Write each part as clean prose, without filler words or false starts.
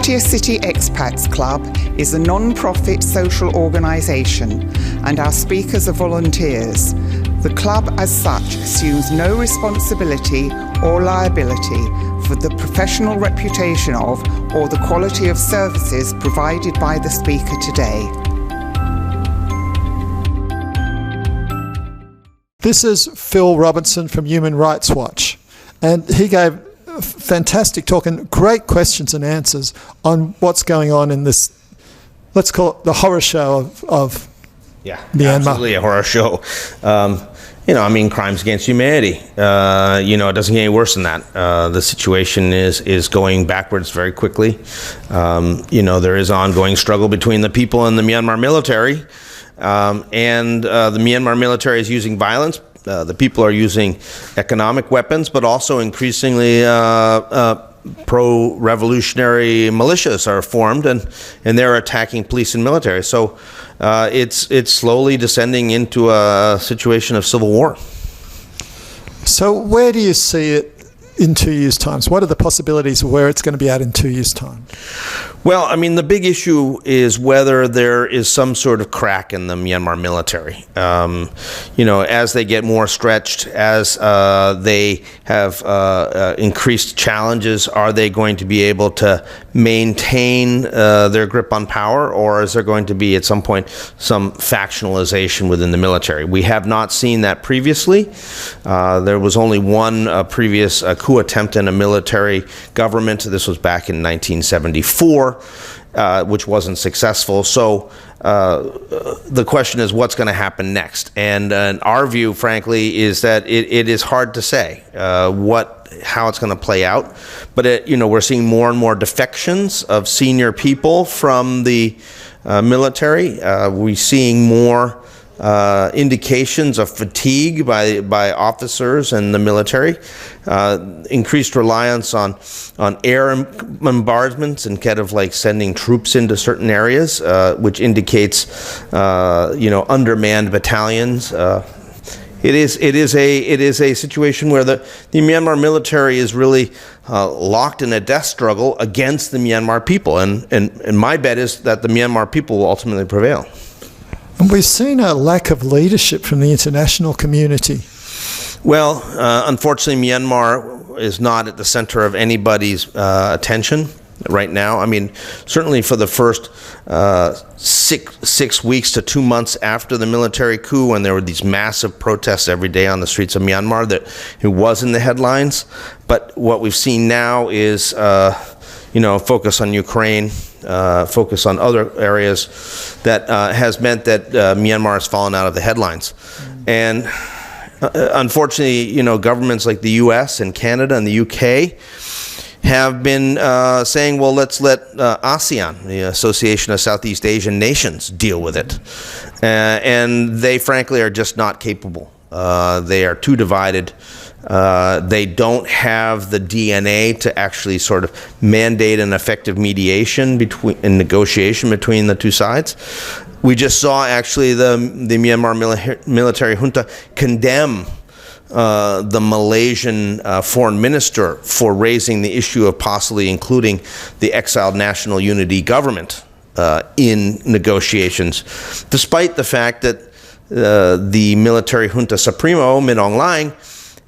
Pattaya City Expats Club is a non-profit social organisation and our speakers are volunteers. The club as such assumes no responsibility or liability for the professional reputation of or the quality of services provided by the speaker today. This is Phil Robertson from Human Rights Watch, and he gave a fantastic talk and great questions and answers on what's going on in this, let's call it the horror show of Myanmar. Absolutely a horror show. Crimes against humanity. It doesn't get any worse than that. The situation is going backwards very quickly. There is ongoing struggle between the people and the Myanmar military. And the Myanmar military is using violence. The people are using economic weapons, but also increasingly pro-revolutionary militias are formed, and they're attacking police and military. So it's slowly descending into a situation of civil war. So where do you see it in 2 years' time? What are the possibilities of where it's going to be at in 2 years' time? Well, the big issue is whether there is some sort of crack in the Myanmar military. As they get more stretched, as they have increased challenges, are they going to be able to maintain their grip on power, or is there going to be at some point some factionalization within the military? We have not seen that previously. There was only one previous coup attempt in a military government. This was back in 1974. Which wasn't successful. So the question is, what's going to happen next? And our view, frankly, is that it is hard to say how it's going to play out. But we're seeing more and more defections of senior people from the military. We're seeing more indications of fatigue by officers and the military, increased reliance on air bombardments and kind of like sending troops into certain areas, which indicates undermanned battalions. It is a situation where the Myanmar military is really locked in a death struggle against the Myanmar people, and my bet is that the Myanmar people will ultimately prevail. And we've seen a lack of leadership from the international community. Well, unfortunately, Myanmar is not at the center of anybody's attention right now. Certainly for the first 6 weeks to 2 months after the military coup, when there were these massive protests every day on the streets of Myanmar, that it was in the headlines. But what we've seen now is focus on Ukraine, focus on other areas that has meant that Myanmar has fallen out of the headlines. And unfortunately, governments like the U.S. and Canada and the UK have been saying, well, let's let ASEAN, the Association of Southeast Asian Nations, deal with it. And they, frankly, are just not capable. They are too divided. They don't have the DNA to actually sort of mandate an effective mediation and negotiation between the two sides. We just saw actually the Myanmar military junta condemn the Malaysian foreign minister for raising the issue of possibly including the exiled National Unity government in negotiations, despite the fact that the military junta supremo, Min Aung Hlaing,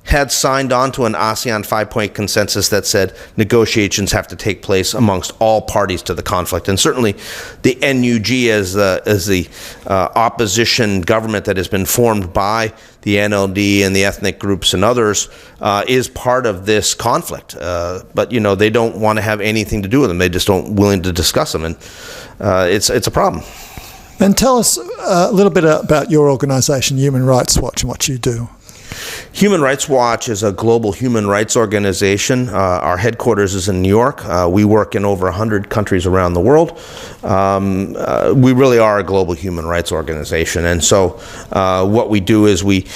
had signed on to an ASEAN 5-point consensus that said negotiations have to take place amongst all parties to the conflict. And certainly the NUG, as the opposition government that has been formed by the NLD and the ethnic groups and others, is part of this conflict. But they don't want to have anything to do with them. They just don't willing to discuss them, and it's a problem. And tell us a little bit about your organization, Human Rights Watch, and what you do. Human Rights Watch is a global human rights organization. Our headquarters is in New York. We work in over 100 countries around the world. We really are a global human rights organization. And so what we do is we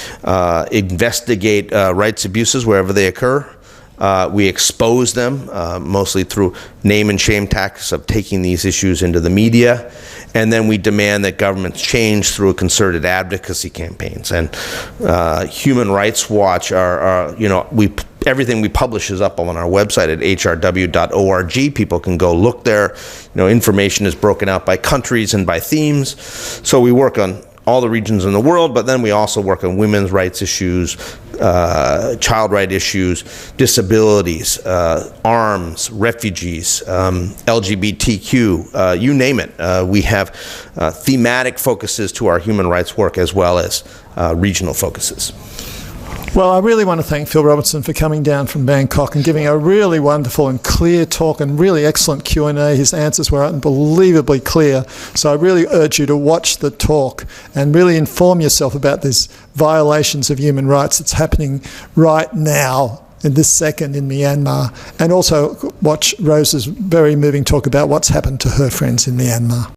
investigate rights abuses wherever they occur. We expose them, mostly through name and shame tactics of taking these issues into the media. And then we demand that governments change through concerted advocacy campaigns. And Human Rights Watch we everything we publish is up on our website at hrw.org. People can go look there. Information is broken out by countries and by themes. So we work on all the regions in the world, but then we also work on women's rights issues, child right issues, disabilities, arms, refugees, LGBTQ, you name it. We have thematic focuses to our human rights work as well as regional focuses. Well, I really want to thank Phil Robertson for coming down from Bangkok and giving a really wonderful and clear talk and really excellent Q&A. His answers were unbelievably clear. So I really urge you to watch the talk and really inform yourself about these violations of human rights that's happening right now in this second in Myanmar, and also watch Rose's very moving talk about what's happened to her friends in Myanmar.